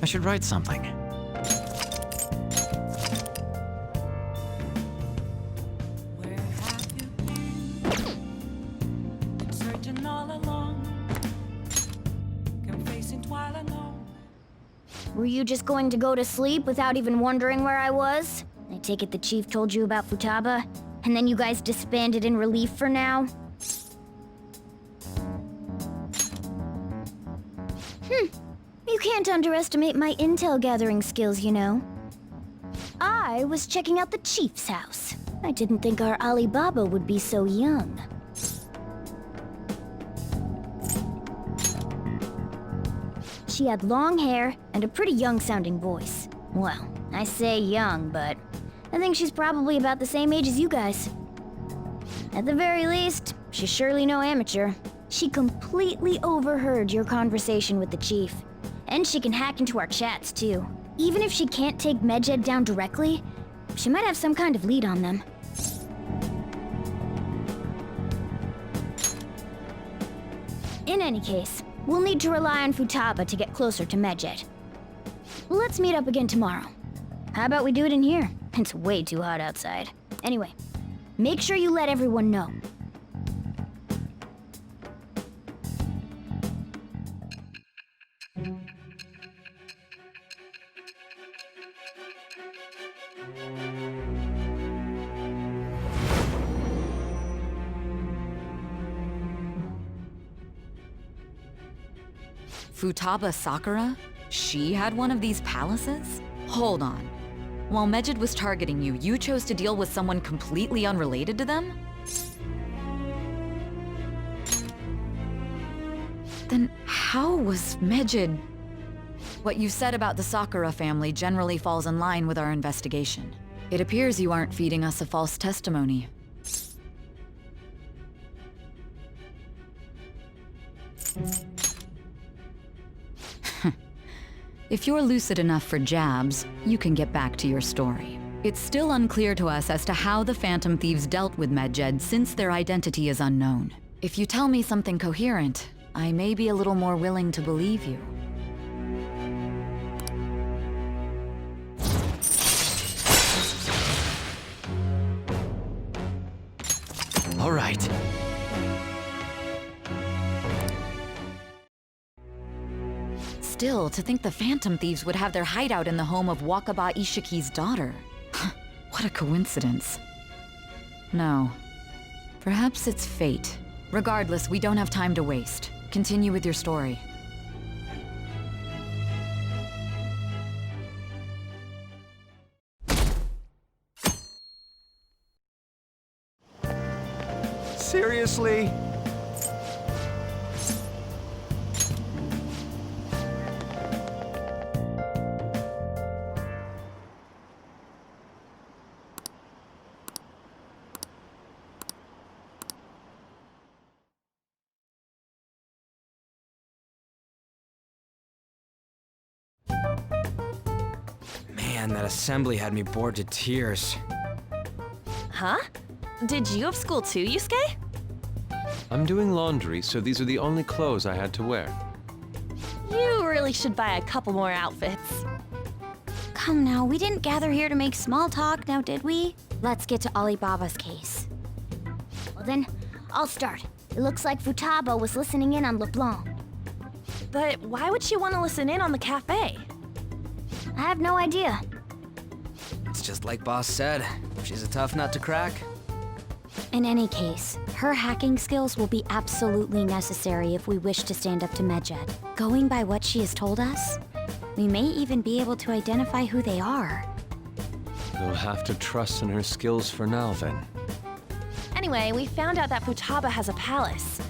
I should write something. Where have you been? Searching all along, confessing while alone. Were you just going to go to sleep without even wondering where I was? I take it the chief told you about Futaba, and then you guys disbanded in relief for now? You can't underestimate my intel gathering skills, you know. I was checking out the chief's house. I didn't think our Alibaba would be so young. She had long hair and a pretty young-sounding voice. Well, I say young, but I think she's probably about the same age as you guys. At the very least, she's surely no amateur. She completely overheard your conversation with the chief. And she can hack into our chats, too. Even if she can't take Medjed down directly, she might have some kind of lead on them. In any case, we'll need to rely on Futaba to get closer to Medjed. Let's meet up again tomorrow. How about we do it in here? It's way too hot outside. Anyway, make sure you let everyone know. Futaba Sakura? She had one of these palaces? Hold on. While Medjed was targeting you, you chose to deal with someone completely unrelated to them? Then how was Medjed... What you said about the Sakura family generally falls in line with our investigation. It appears you aren't feeding us a false testimony. If you're lucid enough for jabs, you can get back to your story. It's still unclear to us as to how the Phantom Thieves dealt with Medjed since their identity is unknown. If you tell me something coherent, I may be a little more willing to believe you. All right. Still, to think the Phantom Thieves would have their hideout in the home of Wakaba Ishiki's daughter. What a coincidence. No. Perhaps it's fate. Regardless, we don't have time to waste. Continue with your story. Seriously? Man, that assembly had me bored to tears. Huh? Did you have school too, Yusuke? I'm doing laundry, so these are the only clothes I had to wear. You really should buy a couple more outfits. Come now, we didn't gather here to make small talk, now did we? Let's get to Alibaba's case. Well then, I'll start. It looks like Futaba was listening in on LeBlanc. But why would she want to listen in on the cafe? I have no idea. It's just like Boss said. She's a tough nut to crack. In any case, her hacking skills will be absolutely necessary if we wish to stand up to Medjed. Going by what she has told us, we may even be able to identify who they are. You'll have to trust in her skills for now, then. Anyway, we found out that Futaba has a palace.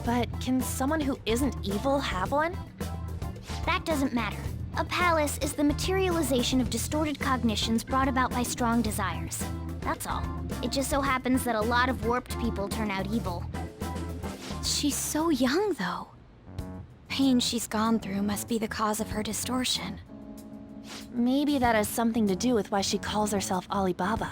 But can someone who isn't evil have one? That doesn't matter. A palace is the materialization of distorted cognitions brought about by strong desires. That's all. It just so happens that a lot of warped people turn out evil. She's so young, though. Pain she's gone through must be the cause of her distortion. Maybe that has something to do with why she calls herself Alibaba.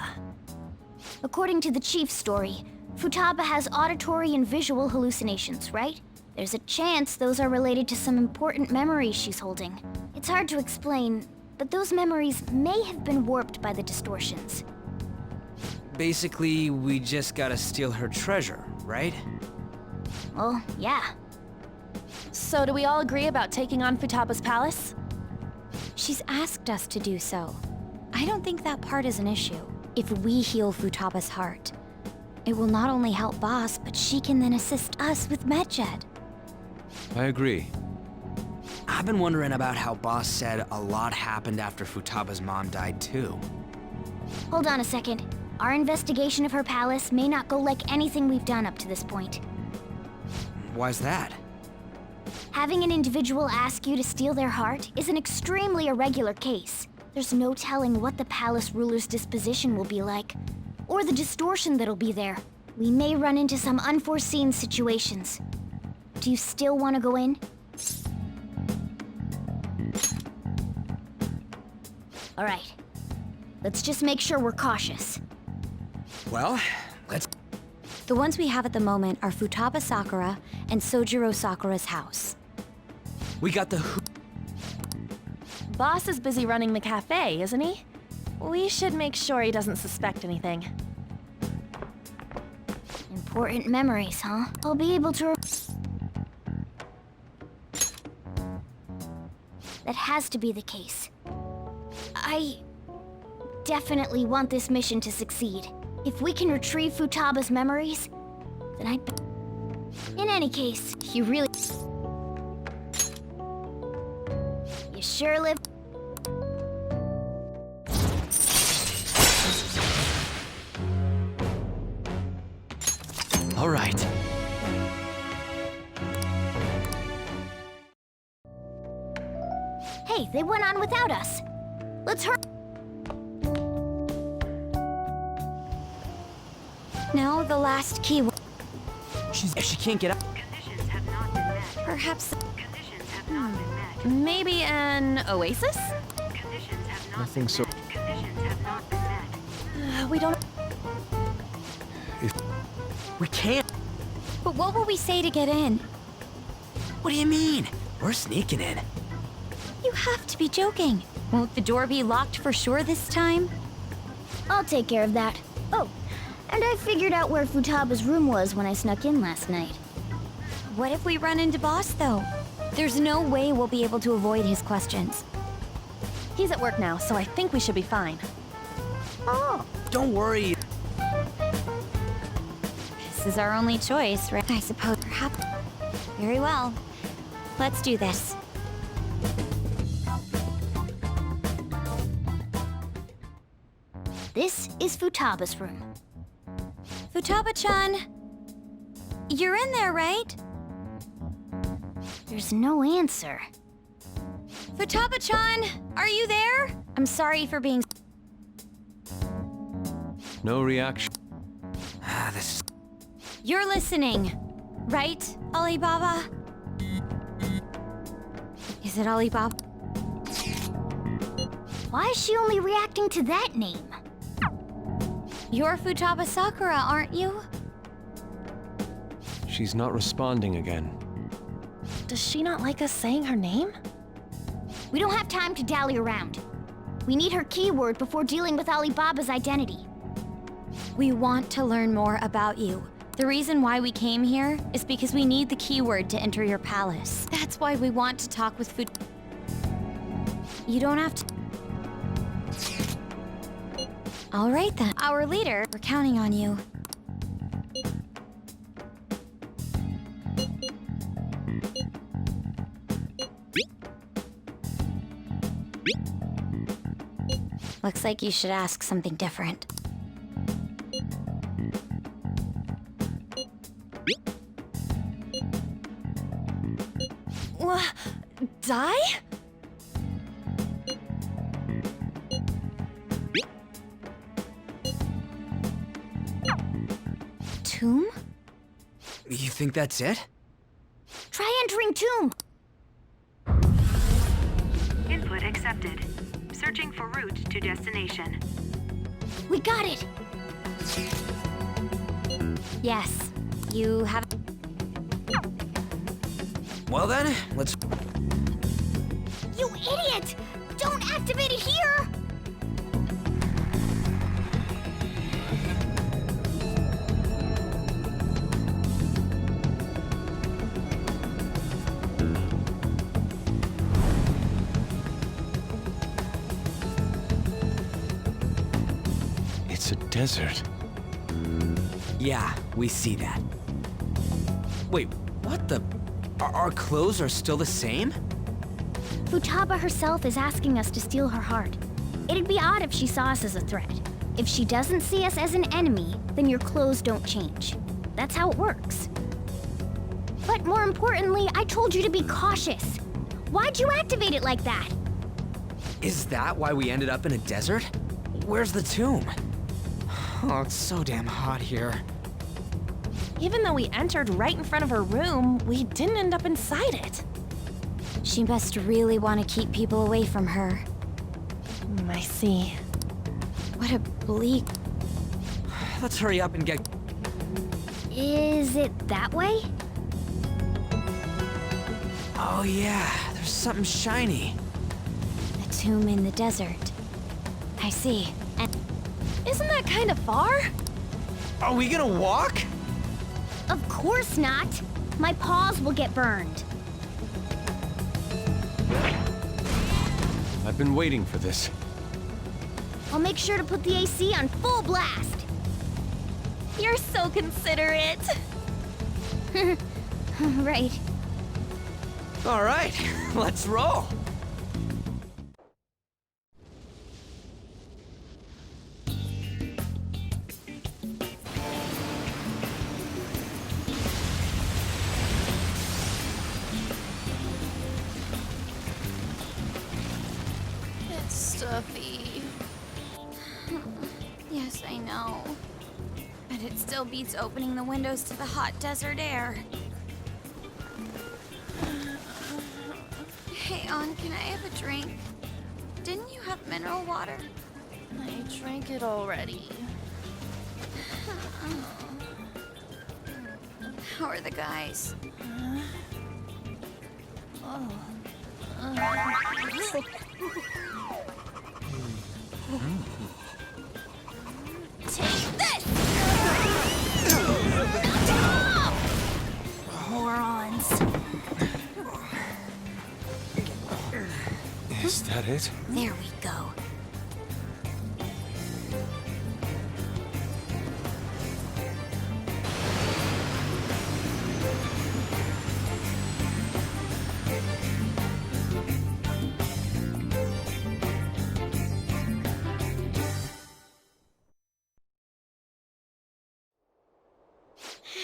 According to the chief's story, Futaba has auditory and visual hallucinations, right? There's a chance those are related to some important memories she's holding. It's It's hard to explain, but those memories may have been warped by the distortions. Basically, we just gotta steal her treasure, right? Well, yeah. So do we all agree about taking on Futaba's palace? She's asked us to do so. I don't think that part is an issue. If we heal Futaba's heart, it will not only help Boss, but she can then assist us with Medjed. I agree. I've been wondering about how Boss said a lot happened after Futaba's mom died too. Hold on a second. Our investigation of her palace may not go like anything we've done up to this point. Why's that? Having an individual ask you to steal their heart is an extremely irregular case. There's no telling what the palace ruler's disposition will be like, or the distortion that'll be there. We may run into some unforeseen situations. Do you still want to go in? All right. Let's just make sure we're cautious. Well, let's... The ones we have at the moment are Futaba Sakura and Sojiro Sakura's house. We got the... Boss is busy running the cafe, isn't he? We should make sure he doesn't suspect anything. Important memories, huh? I'll be able to... That has to be the case. I definitely want this mission to succeed. If we can retrieve Futaba's memories, then I... In any case, you really... You sure live... All right. Hey, they went on without us. Let's hurry. Now the last key. She can't get up. Conditions have not been met. Perhaps. Conditions have not been met. Maybe an oasis? Conditions have not Nothing been so- met. Conditions have not been met. We don't... We can't. But what will we say to get in? What do you mean? We're sneaking in. You have to be joking. Won't the door be locked for sure this time? I'll take care of that. Oh, and I figured out where Futaba's room was when I snuck in last night. What if we run into Boss, though? There's no way we'll be able to avoid his questions. He's at work now, so I think we should be fine. Oh. Don't worry. This is our only choice, right? I suppose. Perhaps. Very well. Let's do this. This is Futaba's room. Futaba-chan! You're in there, right? There's no answer. Futaba-chan! Are you there? I'm sorry for being... No reaction. This is... You're listening, right, Alibaba? Is it Alibaba? Why is she only reacting to that name? You're Futaba Sakura, aren't you? She's not responding again. Does she not like us saying her name? We don't have time to dally around. We need her keyword before dealing with Alibaba's identity. We want to learn more about you. The reason why we came here is because we need the keyword to enter your palace. That's why we want to talk with Fut... You don't have to... All right then. Our leader, we're counting on you. Looks like you should ask something different. Die? Tomb? You think that's it? Try entering tomb! Input accepted. Searching for route to destination. We got it! Yes, you have... Well then, let's... You idiot! Don't activate it here! It's a desert. Yeah, we see that. Wait, what the? Our clothes are still the same? Futaba herself is asking us to steal her heart. It'd be odd if she saw us as a threat. If she doesn't see us as an enemy, then your clothes don't change. That's how it works. But more importantly, I told you to be cautious. Why'd you activate it like that? Is that why we ended up in a desert? Where's the tomb? Oh, it's so damn hot here. Even though we entered right in front of her room, we didn't end up inside it. She must really want to keep people away from her. I see. What a bleak... Let's hurry up and get... Is it that way? Oh yeah, there's something shiny. A tomb in the desert. I see. And Isn't that kind of far? Are we gonna walk? of course not. My paws will get burned. I've been waiting for this. I'll make sure to put the AC on full blast. You're so considerate. Right. All right, let's roll. It's stuffy. Yes, I know. But it still beats opening the windows to the hot desert air. Hey, On, can I have a drink? Didn't you have mineral water? I drank it already. How are the guys? Take this! Morons. Is that it? There we go.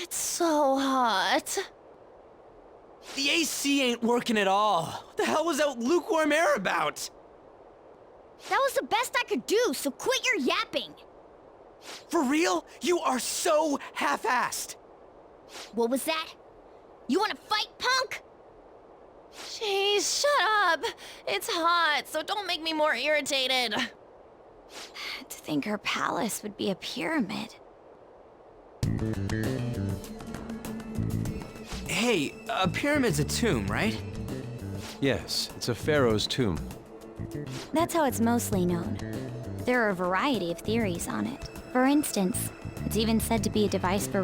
It's so hot. The AC ain't working at all. What the hell was that lukewarm air about? That was the best I could do, so quit your yapping. For real? You are so half-assed. What was that? You want to fight, punk? Jeez, shut up. It's hot, so don't make me more irritated. To think her palace would be a pyramid. Hey, a pyramid's a tomb, right? Yes, it's a pharaoh's tomb. That's how it's mostly known. There are a variety of theories on it. For instance, it's even said to be a device for